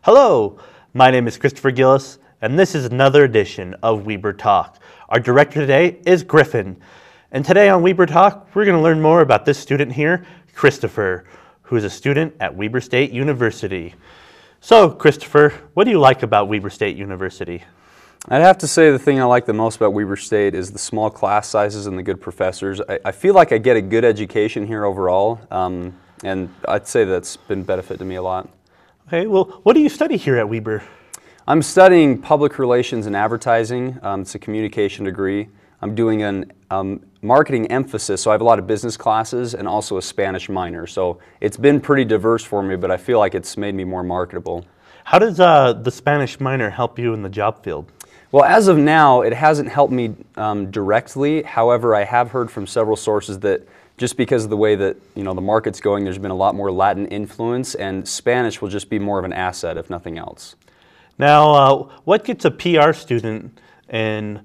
Hello, my name is Christopher Gillis, and this is another edition of Weber Talk. Our director today is Griffin, and today on Weber Talk, we're going to learn more about this student here, Christopher, who is a student at Weber State University. So, Christopher, what do you like about Weber State University? I'd have to say the thing I like the most about Weber State is the small class sizes and the good professors. I feel like I get a good education here overall, and I'd say that's been a benefit to me a lot. Okay, well, what do you study here at Weber? I'm studying public relations and advertising. It's a communication degree. I'm doing a marketing emphasis, so I have a lot of business classes and also a Spanish minor. So it's been pretty diverse for me, but I feel like it's made me more marketable. How does the Spanish minor help you in the job field? Well, as of now, it hasn't helped me directly. However, I have heard from several sources that just because of the way that the market's going, there's been a lot more Latin influence, and Spanish will just be more of an asset, if nothing else. Now, what gets a PR student in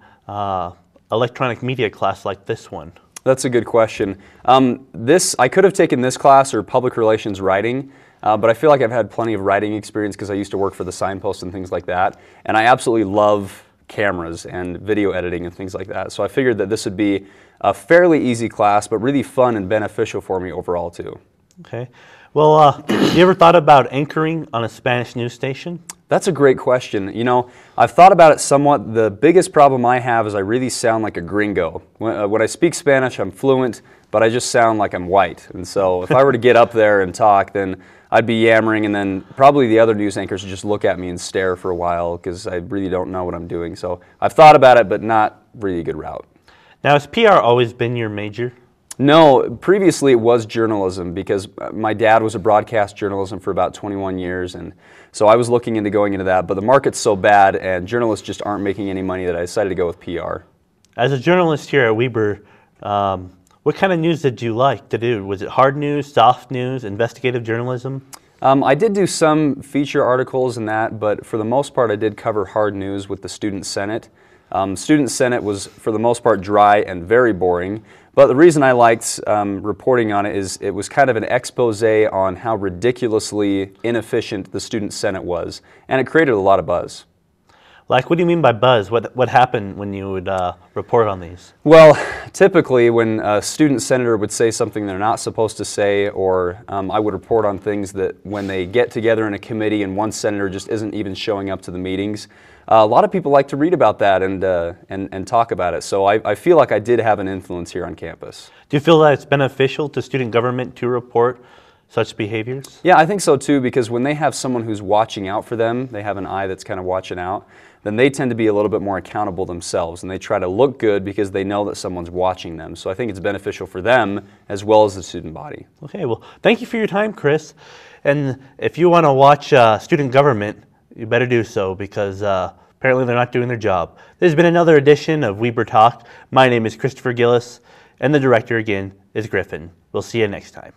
electronic media class like this one? That's a good question. I could have taken this class or public relations writing, but I feel like I've had plenty of writing experience because I used to work for the Signpost and things like that, and I absolutely love cameras and video editing and things like that. So I figured that this would be a fairly easy class, but really fun and beneficial for me overall too. Okay. Well, you ever thought about anchoring on a Spanish news station? That's a great question. I've thought about it somewhat. The biggest problem I have is I really sound like a gringo. When I speak Spanish, I'm fluent, but I just sound like I'm white. And so if I were to get up there and talk, then I'd be yammering, and then probably the other news anchors would just look at me and stare for a while because I really don't know what I'm doing. So I've thought about it, but not really a good route. Now, has PR always been your major? No, previously it was journalism because my dad was a broadcast journalism for about 21 years, and so I was looking into going into that, but the market's so bad and journalists just aren't making any money that I decided to go with PR. As a journalist here at Weber, what kind of news did you like to do? Was it hard news, soft news, investigative journalism? I did do some feature articles and that, but for the most part I did cover hard news with the Student Senate. Student Senate was for the most part dry and very boring, but the reason I liked reporting on it is it was kind of an expose on how ridiculously inefficient the Student Senate was, and it created a lot of buzz. Like, what do you mean by buzz? What happened when you would report on these? Well, typically when a student senator would say something they're not supposed to say, or I would report on things that when they get together in a committee and one senator just isn't even showing up to the meetings, a lot of people like to read about that and talk about it. So I feel like I did have an influence here on campus. Do you feel that it's beneficial to student government to report such behaviors? Yeah, I think so too, because when they have someone who's watching out for them, they have an eye that's kind of watching out, then they tend to be a little bit more accountable themselves, and they try to look good because they know that someone's watching them. So I think it's beneficial for them as well as the student body. Okay, well, thank you for your time, Chris. And if you want to watch student government, you better do so because apparently they're not doing their job. This has been another edition of Weber Talk. My name is Christopher Gillis, and the director again is Griffin. We'll see you next time.